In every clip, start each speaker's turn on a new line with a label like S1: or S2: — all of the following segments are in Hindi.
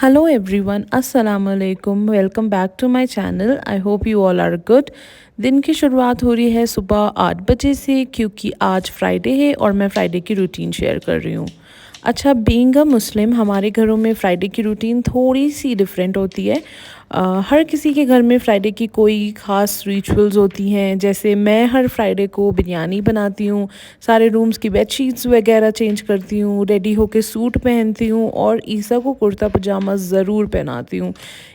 S1: Hello everyone, Assalamu alaikum. Welcome back to my channel. I hope you all are good. दिन की शुरुआत हो रही है सुबह 8 बजे से क्योंकि आज फ्राइडे है और मैं फ्राइडे की रूटीन शेयर कर रही हूँ। अच्छा, बीइंग अ मुस्लिम हमारे घरों में फ्राइडे की रूटीन थोड़ी सी डिफरेंट होती है। हर किसी के घर में फ्राइडे की कोई ख़ास रिचुअल्स होती हैं। जैसे मैं हर फ्राइडे को बिरयानी बनाती हूँ, सारे रूम्स की बेडशीट्स वगैरह चेंज करती हूँ, रेडी होके सूट पहनती हूँ और ईसा को कुर्ता पजामा ज़रूर पहनाती हूँ।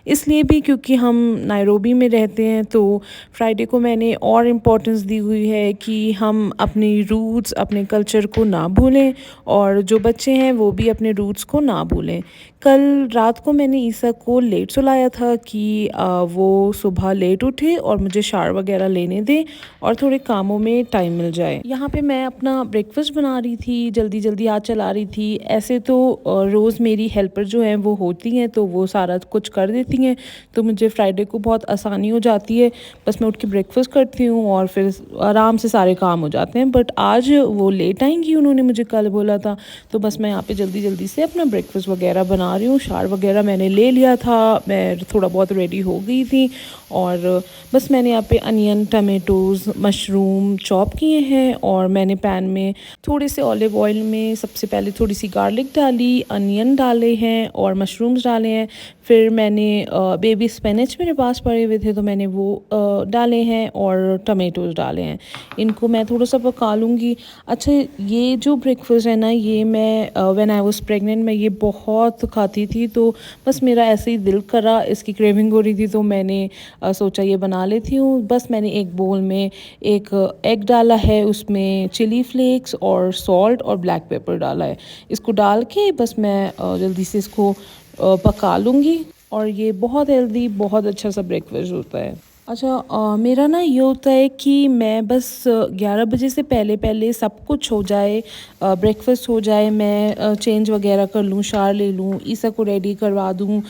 S1: इसलिए भी क्योंकि हम नायरोबी में रहते हैं तो फ्राइडे को मैंने और इम्पोर्टेंस दी हुई है कि हम अपनी रूट्स अपने कल्चर को ना भूलें और जो बच्चे हैं वो भी अपने रूट्स को ना भूलें। कल रात को मैंने ईसा को लेट सुलाया था कि वो सुबह लेट उठे और मुझे शावर वगैरह लेने दें और थोड़े कामों में टाइम मिल जाए। यहाँ पे मैं अपना ब्रेकफास्ट बना रही थी, जल्दी जल्दी आँच चला रही थी। ऐसे तो रोज़ मेरी हेल्पर जो हैं वो होती हैं तो वो सारा कुछ कर देती हैं, तो मुझे फ्राइडे को बहुत आसानी हो जाती है। बस मैं उठ के ब्रेकफास्ट करती हूँ और फिर आराम से सारे काम हो जाते हैं। बट आज वो लेट आएंगी, उन्होंने मुझे कल बोला था, तो बस मैं यहाँ पे जल्दी जल्दी से अपना ब्रेकफास्ट वगैरह बना रही हूँ। शावर वगैरह मैंने ले लिया था, मैं थोड़ा बहुत रेडी हो गई थी और बस मैंने यहाँ पे अनियन, टमेटोज़, मशरूम चॉप किए हैं और मैंने पैन में थोड़े से ऑलिव ऑयल में सबसे पहले थोड़ी सी गार्लिक डाली, अनियन डाले हैं और मशरूम्स डाले हैं। फिर मैंने बेबी स्पिनच मेरे पास पड़े हुए थे तो मैंने वो डाले हैं और टमेटोज़ डाले हैं। इनको मैं थोड़ा सा पका लूँगी। अच्छा, ये जो ब्रेकफास्ट है ना, ये मैं व्हेन आई वाज प्रेग्नेंट मैं ये बहुत खाती थी, तो बस मेरा ऐसे ही दिल करा, इसकी क्रेविंग हो रही थी तो मैंने सोचा ये बना लेती हूँ। बस मैंने एक बोल में एक एग डाला है, उसमें चिली फ्लेक्स और सॉल्ट और ब्लैक पेपर डाला है। इसको डाल के बस मैं जल्दी से इसको पका लूँगी और ये बहुत हेल्दी, बहुत अच्छा सा ब्रेकफास्ट होता है। अच्छा, मेरा ना ये होता है कि मैं बस 11 बजे से पहले पहले सब कुछ हो जाए, ब्रेकफास्ट हो जाए, मैं चेंज वगैरह कर लूँ, शावर ले लूँ, ईसा को रेडी करवा दूँ।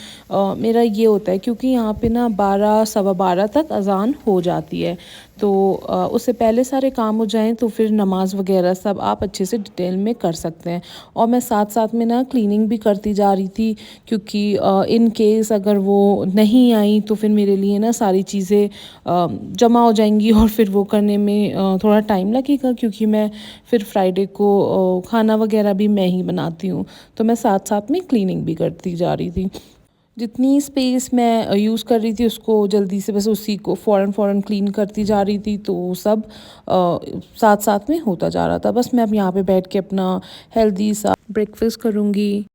S1: मेरा ये होता है क्योंकि यहाँ पे ना 12 सवा 12 तक अज़ान हो जाती है, तो उससे पहले सारे काम हो जाएं तो फिर नमाज़ वगैरह सब आप अच्छे से डिटेल में कर सकते हैं। और मैं साथ साथ में ना क्लीनिंग भी करती जा रही थी क्योंकि इन केस अगर वो नहीं आई तो फिर मेरे लिए ना सारी चीज़ें जमा हो जाएंगी और फिर वो करने में थोड़ा टाइम लगेगा क्योंकि मैं फिर फ्राइडे को खाना वगैरह भी मैं ही बनाती हूँ, तो मैं साथ साथ में क्लीनिंग भी करती जा रही थी। जितनी स्पेस मैं यूज़ कर रही थी उसको जल्दी से बस उसी को फ़ौरन क्लीन करती जा रही थी, तो सब साथ साथ में होता जा रहा था। बस मैं अब यहाँ पे बैठ के अपना हेल्दी सा ब्रेकफास्ट करूँगी।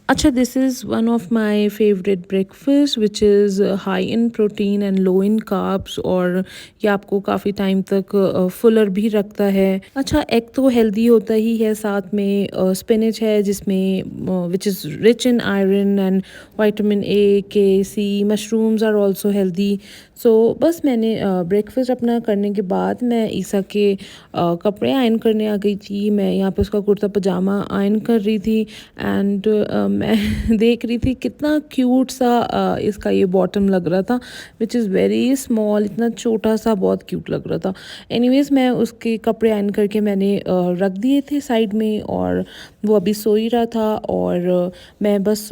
S1: अच्छा, this is one of my favourite breakfast which is high in protein and low in carbs, और ये आपको काफ़ी टाइम तक फुलर भी रखता है। अच्छा, एग तो हेल्दी होता ही है, साथ में स्पिनच है जिसमें which is rich in iron and vitamin A, K, C. Mushrooms are also healthy. So बस मैंने ब्रेकफास्ट अपना करने के बाद मैं ईसा के कपड़े आयरन करने आ गई थी। मैं यहाँ पे उसका कुर्ता पजामा आयरन कर रही थी एंड मैं देख रही थी कितना क्यूट सा इसका ये बॉटम लग रहा था, विच इज़ वेरी स्मॉल, इतना छोटा सा, बहुत क्यूट लग रहा था। एनीवेज़ मैं उसके कपड़े आयरन करके मैंने रख दिए थे साइड में और वो अभी सो ही रहा था और मैं बस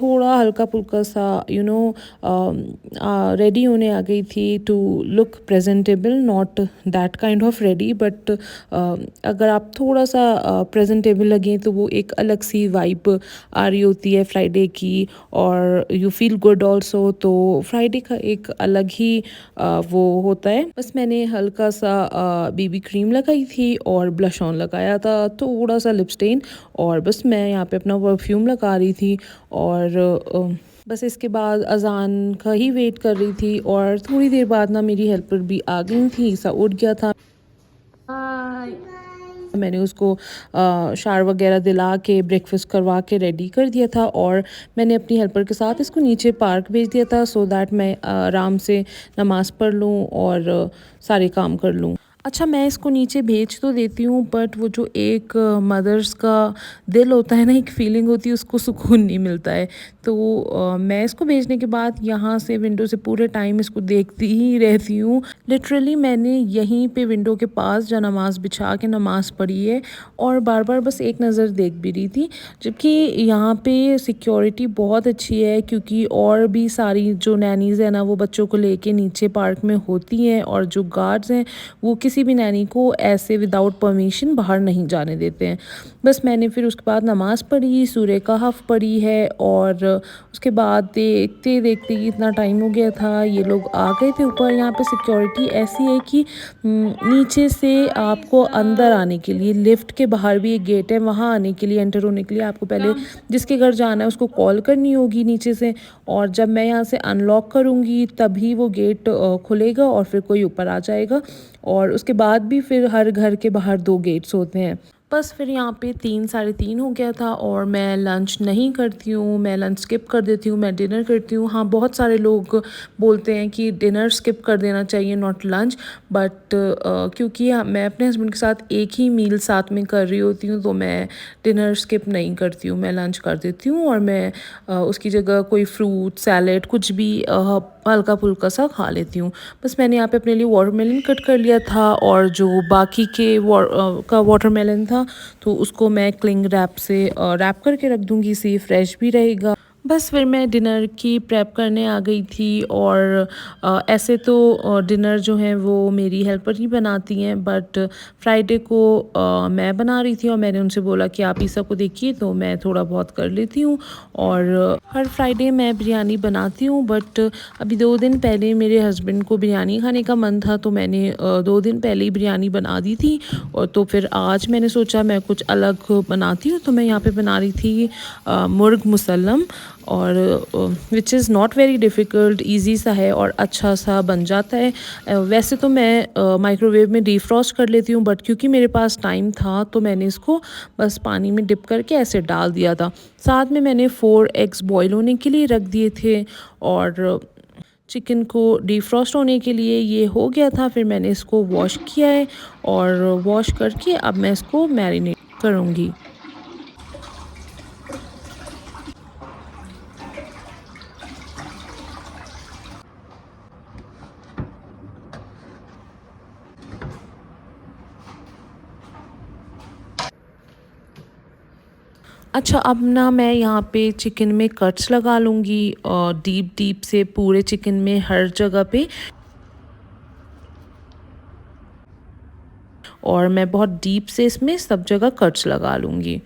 S1: थोड़ा हल्का फुल्का सा रेडी होने आ गई थी to look presentable, not that kind of ready but अगर आप थोड़ा सा प्रेजेंटेबल लगें तो वो एक अलग सी वाइब आ रही होती है फ्राइडे की और यू फील गुड ऑल्सो। तो फ्राइडे का एक अलग ही वो होता है। बस मैंने हल्का सा बीबी क्रीम लगाई थी और ब्लश ऑन लगाया था, थोड़ा सा लिपस्टेन, और बस मैं यहाँ पे अपना परफ्यूम लगा रही थी और बस इसके बाद अज़ान का ही वेट कर रही थी। और थोड़ी देर बाद ना मेरी हेल्पर भी आ गई थी, ईसा उठ गया था। मैंने उसको शावर वगैरह दिला के ब्रेकफास्ट करवा के रेडी कर दिया था और मैंने अपनी हेल्पर के साथ इसको नीचे पार्क भेज दिया था सो दैट मैं आराम से नमाज़ पढ़ लूँ और सारे काम कर लूँ। अच्छा, मैं इसको नीचे भेज तो देती हूँ, बट वो जो एक मदर्स का दिल होता है ना, एक फीलिंग होती है, उसको सुकून नहीं मिलता है। तो मैं इसको भेजने के बाद यहाँ से विंडो से पूरे टाइम इसको देखती ही रहती हूँ। लिटरली मैंने यहीं पे विंडो के पास जो नमाज़ बिछा के नमाज़ पढ़ी है और बार-बार बस एक नज़र देख भी रही थी। जबकि यहाँ पे सिक्योरिटी बहुत अच्छी है, क्योंकि और भी सारी जो नैनीज़ हैं ना, वो बच्चों को लेके नीचे पार्क में होती हैं, और जो गार्ड्स हैं वो किसी भी नैनी को ऐसे विदाउट परमिशन बाहर नहीं जाने देते हैं। बस मैंने फिर उसके बाद नमाज़ पढ़ी, सूरह कहफ़ पढ़ी है, और उसके बाद देखते देखते इतना टाइम हो गया था, ये लोग आ गए थे ऊपर। यहाँ पे सिक्योरिटी ऐसी है कि नीचे से आपको अंदर आने के लिए लिफ्ट के बाहर भी एक गेट है, वहाँ आने के लिए, एंटर होने के लिए आपको पहले जिसके घर जाना है उसको कॉल करनी होगी नीचे से, और जब मैं यहाँ से अनलॉक करूँगी तभी वो गेट खुलेगा और फिर कोई ऊपर आ जाएगा। और उसके बाद भी फिर हर घर के बाहर 2 गेट्स होते हैं। बस फिर यहाँ पे 3 साढ़े 3 हो गया था, और मैं लंच नहीं करती हूँ, मैं लंच स्किप कर देती हूँ, मैं डिनर करती हूँ। हाँ, बहुत सारे लोग बोलते हैं कि डिनर स्किप कर देना चाहिए, नॉट लंच, बट क्योंकि मैं अपने हस्बैंड के साथ एक ही मील साथ में कर रही होती हूँ, तो मैं डिनर स्किप नहीं करती हूँ, मैं लंच कर देती हूँ, और मैं उसकी जगह कोई फ्रूट सैलेड कुछ भी हल्का फुल्का सा खा लेती हूँ। बस मैंने यहाँ पे अपने लिए वाटरमेलन कट कर लिया था, और जो बाकी के वाटरमेलन था तो उसको मैं क्लिंग रैप से रैप करके रख दूँगी, इससे फ्रेश भी रहेगा। बस फिर मैं डिनर की प्रेप करने आ गई थी, और ऐसे तो डिनर जो है वो मेरी हेल्पर ही बनाती हैं, बट फ्राइडे को मैं बना रही थी, और मैंने उनसे बोला कि आप ईसा को देखिए, तो मैं थोड़ा बहुत कर लेती हूँ। और हर फ्राइडे मैं बिरयानी बनाती हूँ, बट अभी 2 दिन पहले मेरे हस्बैंड को बिरयानी खाने का मन था, तो मैंने 2 दिन पहले ही बिरयानी बना दी थी। और तो फिर आज मैंने सोचा मैं कुछ अलग बनाती हूँ, तो मैं यहाँ पे बना रही थी मुर्ग मुसल्लम, और which is not very difficult, easy सा है और अच्छा सा बन जाता है। वैसे तो मैं माइक्रोवेव में डीफ्रॉस्ट कर लेती हूँ, बट क्योंकि मेरे पास टाइम था तो मैंने इसको बस पानी में डिप करके ऐसे डाल दिया था। साथ में मैंने 4 एग्स बॉयल होने के लिए रख दिए थे, और चिकन को डीफ्रॉस्ट होने के लिए ये हो गया था। फिर मैंने इसको वॉश किया है, और वॉश करके अब मैं इसको मैरिनेट करूँगी। अच्छा, अब ना मैं यहाँ पे चिकन में कट्स लगा लूँगी, और डीप डीप से पूरे चिकन में हर जगह पे, और मैं बहुत डीप से इसमें सब जगह कट्स लगा लूँगी।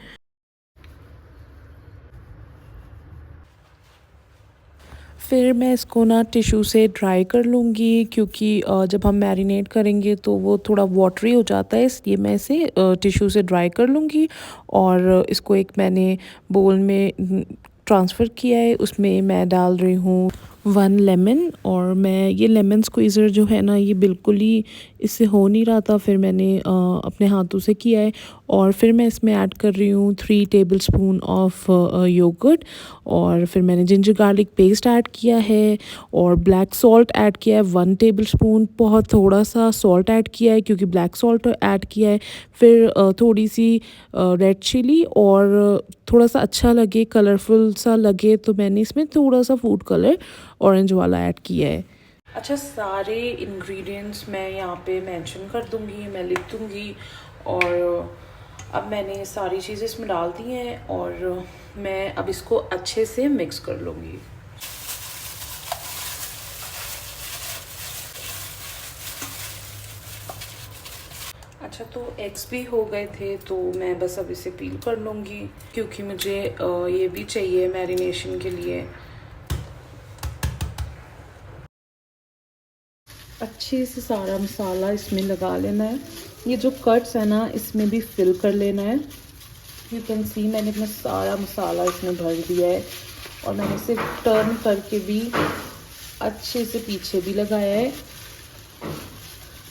S1: फिर मैं इसको ना टिश्यू से ड्राई कर लूँगी, क्योंकि जब हम मैरिनेट करेंगे तो वो थोड़ा वाटरी हो जाता है, इसलिए मैं इसे टिश्यू से ड्राई कर लूँगी। और इसको एक मैंने बोल में ट्रांसफ़र किया है, उसमें मैं डाल रही हूँ 1 लेमन, और मैं ये लेमन स्क्वीज़र जो है ना, ये बिल्कुल ही इससे हो नहीं रहा था, फिर मैंने अपने हाथों से किया है। और फिर मैं इसमें ऐड कर रही हूँ 3 टेबलस्पून ऑफ योगर्ट, और फिर मैंने जिंजर गार्लिक पेस्ट ऐड किया है, और ब्लैक सॉल्ट ऐड किया है 1 टेबलस्पून, बहुत थोड़ा सा सॉल्ट ऐड किया है क्योंकि ब्लैक सॉल्ट ऐड किया है। फिर थोड़ी सी रेड चिली, और थोड़ा सा अच्छा लगे, कलरफुल सा लगे, तो मैंने इसमें थोड़ा सा फूड कलर ऑरेंज वाला ऐड किया है। अच्छा, सारे इंग्रेडिएंट्स मैं यहाँ पे मेंशन कर दूँगी, मैं लिख दूँगी। और अब मैंने सारी चीज़ें इसमें डाल दी हैं, और मैं अब इसको अच्छे से मिक्स कर लूँगी। अच्छा, तो एग्स भी हो गए थे, तो मैं बस अब इसे पील कर लूँगी, क्योंकि मुझे ये भी चाहिए मैरिनेशन के लिए। अच्छे से सारा मसाला इसमें लगा लेना है। ये जो कट्स है ना, इसमें भी फिल कर लेना है। यू कैन सी मैंने अपना सारा मसाला इसमें भर दिया है, और मैंने इसे टर्न करके भी अच्छे से पीछे भी लगाया है।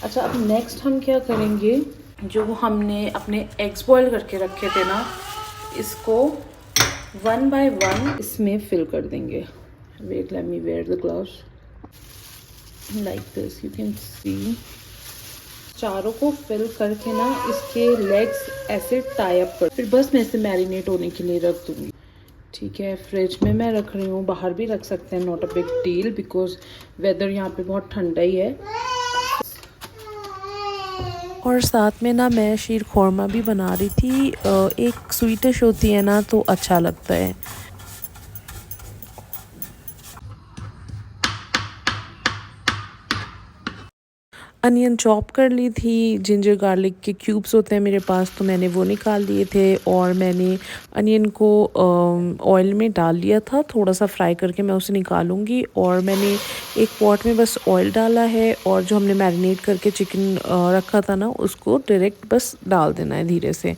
S1: अच्छा, अब नेक्स्ट हम क्या करेंगे, जो हमने अपने एग्स बॉयल करके रखे थे ना, इसको 1 बाय 1 इसमें फिल कर देंगे। Wait, let me wear the gloves. Like this, you can see चारों को फिल करके ना इसके लेग्स ऐसे टाई अप कर, फिर बस मैं इसे मैरिनेट होने के लिए रख दूँगी। ठीक है, फ्रिज में मैं रख रही हूँ, बाहर भी रख सकते हैं, not a big deal because weather यहाँ पे बहुत ठंडा ही है। और साथ में ना मैं शीर खोरमा भी बना रही थी। एक स्वीटिश होती है ना तो अच्छा लगता है। अनियन चॉप कर ली थी, जिंजर गार्लिक के क्यूब्स होते हैं मेरे पास तो मैंने वो निकाल लिए थे और मैंने अनियन को ऑयल में डाल लिया था, थोड़ा सा फ्राई करके मैं उसे निकालूंगी। और मैंने एक पॉट में बस ऑयल डाला है और जो हमने मैरिनेट करके चिकन रखा था ना उसको डायरेक्ट बस डाल देना है धीरे से।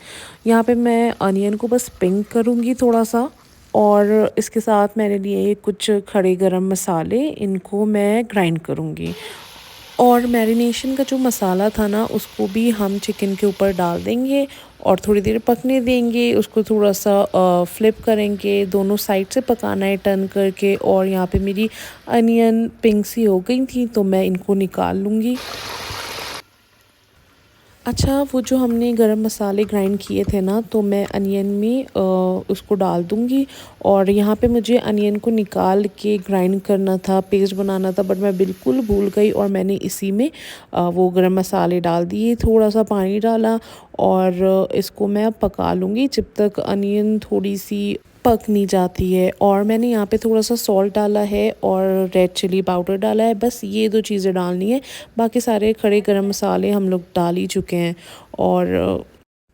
S1: यहाँ पे मैं अनियन को बस पिंक करूँगी थोड़ा सा। और इसके साथ मैंने लिए कुछ खड़े गरम मसाले, इनको मैं ग्राइंड करूँगी। और मैरिनेशन का जो मसाला था ना उसको भी हम चिकन के ऊपर डाल देंगे और थोड़ी देर पकने देंगे उसको, थोड़ा सा फ्लिप करेंगे, दोनों साइड से पकाना है टर्न करके। और यहाँ पे मेरी अनियन पिंक सी हो गई थी तो मैं इनको निकाल लूँगी। अच्छा, वो जो हमने गरम मसाले ग्राइंड किए थे ना तो मैं अनियन में उसको डाल दूँगी। और यहाँ पे मुझे अनियन को निकाल के ग्राइंड करना था, पेस्ट बनाना था, बट मैं बिल्कुल भूल गई और मैंने इसी में वो गरम मसाले डाल दिए, थोड़ा सा पानी डाला और इसको मैं अब पका लूँगी जब तक अनियन थोड़ी सी पक नहीं जाती है। और मैंने यहाँ पे थोड़ा सा सॉल्ट डाला है और रेड चिली पाउडर डाला है, बस ये दो चीज़ें डालनी है, बाकी सारे खड़े गरम मसाले हम लोग डाल ही चुके हैं। और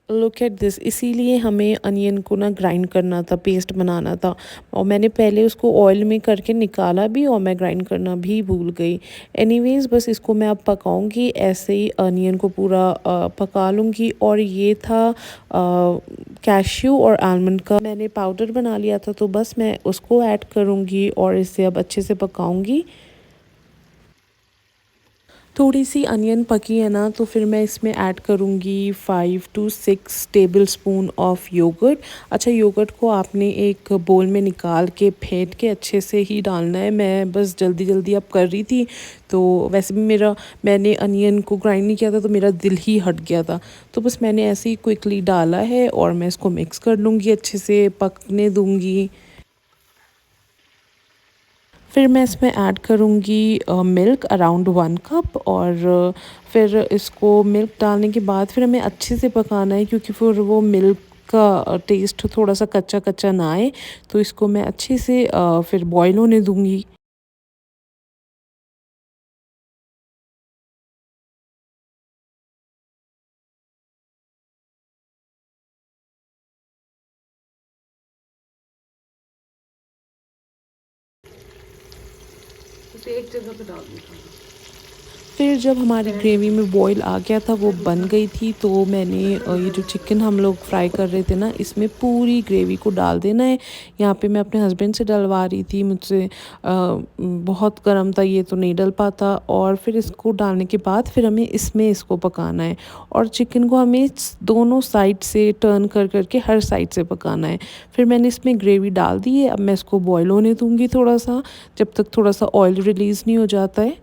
S1: लुक एट दिस, इसीलिए हमें अनियन को ना ग्राइंड करना था, पेस्ट बनाना था और मैंने पहले उसको ऑयल में करके निकाला भी और मैं ग्राइंड करना भी भूल गई। एनीवेज बस इसको मैं अब पकाऊंगी, ऐसे ही अनियन को पूरा पका लूँगी। और ये था कैश्यू और आलमंड का मैंने पाउडर बना लिया था तो बस मैं उसको ऐड करूँगी और इसे अब अच्छे से पकाऊँगी। थोड़ी सी अनियन पकी है ना तो फिर मैं इसमें ऐड करूँगी 5 to 6 tablespoon of yoghurt. अच्छा, योगर्ट को आपने एक बोल में निकाल के फेंट के अच्छे से ही डालना है। मैं बस जल्दी जल्दी अब कर रही थी तो वैसे भी मैंने अनियन को ग्राइंड नहीं किया था तो मेरा दिल ही हट गया था, तो बस मैंने ऐसे ही क्विकली डाला है और मैं इसको मिक्स कर लूँगी, अच्छे से पकने दूँगी। फिर मैं इसमें ऐड करूँगी मिल्क अराउंड 1 कप। और फिर इसको मिल्क डालने के बाद फिर हमें अच्छे से पकाना है क्योंकि फिर वो मिल्क का टेस्ट थोड़ा सा कच्चा कच्चा ना आए, तो इसको मैं अच्छे से फिर बॉईल होने दूँगी। उसे एक जगह पे डाल दूँगा। फिर जब हमारी ग्रेवी में बॉईल आ गया था, वो बन गई थी, तो मैंने ये जो चिकन हम लोग फ्राई कर रहे थे ना इसमें पूरी ग्रेवी को डाल देना है। यहाँ पे मैं अपने हस्बैंड से डलवा रही थी, मुझसे बहुत गर्म था ये तो नहीं डल पाता। और फिर इसको डालने के बाद फिर हमें इसमें इसको पकाना है और चिकन को हमें दोनों साइड से टर्न कर करके हर साइड से पकाना है। फिर मैंने इसमें ग्रेवी डाल दी है, अब मैं इसको बॉईल होने दूँगी थोड़ा सा, जब तक थोड़ा सा ऑयल रिलीज़ नहीं हो जाता है।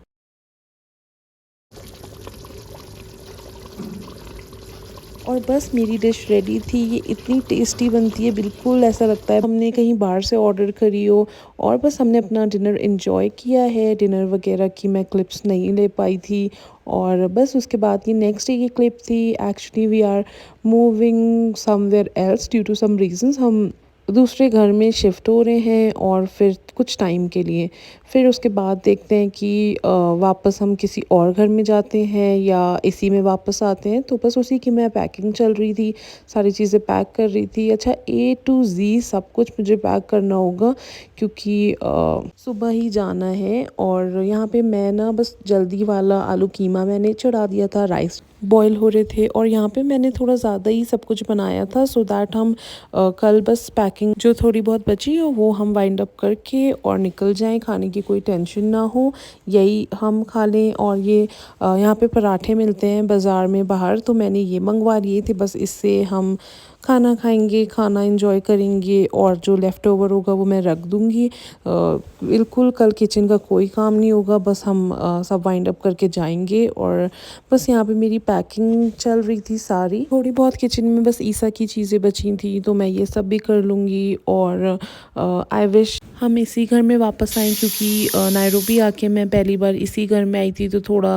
S1: और बस मेरी डिश रेडी थी। ये इतनी टेस्टी बनती है, बिल्कुल ऐसा लगता है हमने कहीं बाहर से ऑर्डर करी हो। और बस हमने अपना डिनर एंजॉय किया है। डिनर वगैरह की मैं क्लिप्स नहीं ले पाई थी और बस उसके बाद ये नेक्स्ट डे की क्लिप थी। Actually we are moving somewhere else due to some reasons, हम दूसरे घर में शिफ्ट हो रहे हैं और फिर कुछ टाइम के लिए, फिर उसके बाद देखते हैं कि वापस हम किसी और घर में जाते हैं या इसी में वापस आते हैं। तो बस उसी की मैं पैकिंग चल रही थी, सारी चीज़ें पैक कर रही थी। अच्छा, A to Z सब कुछ मुझे पैक करना होगा क्योंकि सुबह ही जाना है। और यहाँ पे मैं ना बस जल्दी वाला आलू कीमा मैंने चढ़ा दिया था, राइस बॉईल हो रहे थे और यहाँ पे मैंने थोड़ा ज़्यादा ही सब कुछ बनाया था सो दैट हम कल बस पैकिंग जो थोड़ी बहुत बची हो वो हम वाइंड अप करके और निकल जाएं, खाने की कोई टेंशन ना हो, यही हम खा लें। और ये यहाँ पे पराठे मिलते हैं बाज़ार में बाहर, तो मैंने ये मंगवा लिए थे, बस इससे हम खाना खाएंगे, खाना एंजॉय करेंगे और जो लेफ़्ट ओवर होगा वो मैं रख दूँगी। बिल्कुल कल किचन का कोई काम नहीं होगा, बस हम सब वाइंड अप करके जाएँगे। और बस यहाँ पे मेरी पैकिंग चल रही थी सारी, थोड़ी बहुत किचन में बस ईसा की चीज़ें बची थी तो मैं ये सब भी कर लूँगी। और आई विश हम इसी घर में वापस आएँ, क्योंकि नायरोबी आके मैं पहली बार इसी घर में आई थी तो थोड़ा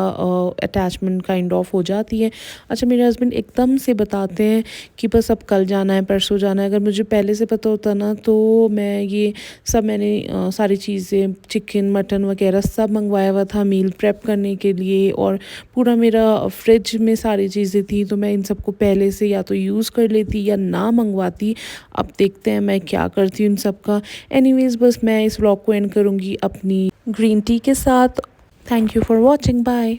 S1: अटैचमेंट काइंड ऑफ हो जाती है। अच्छा, मेरे हस्बैंड एकदम से बताते हैं कि बस अब कल जाना है, परसों जाना है। अगर मुझे पहले से पता होता ना तो मैं ये सब मैंने सारी चीज़ें चिकन मटन वगैरह सब मंगवाया हुआ था मील प्रेप करने के लिए, और पूरा मेरा फ्रिज में सारी चीज़ें थी तो मैं इन सबको पहले से या तो यूज़ कर लेती या ना मंगवाती। अब देखते हैं मैं क्या करती हूँ इन सब का। एनीवेज़ बस मैं इस व्लॉग को एंड करूँगी अपनी ग्रीन टी के साथ। Thank you for watching, bye.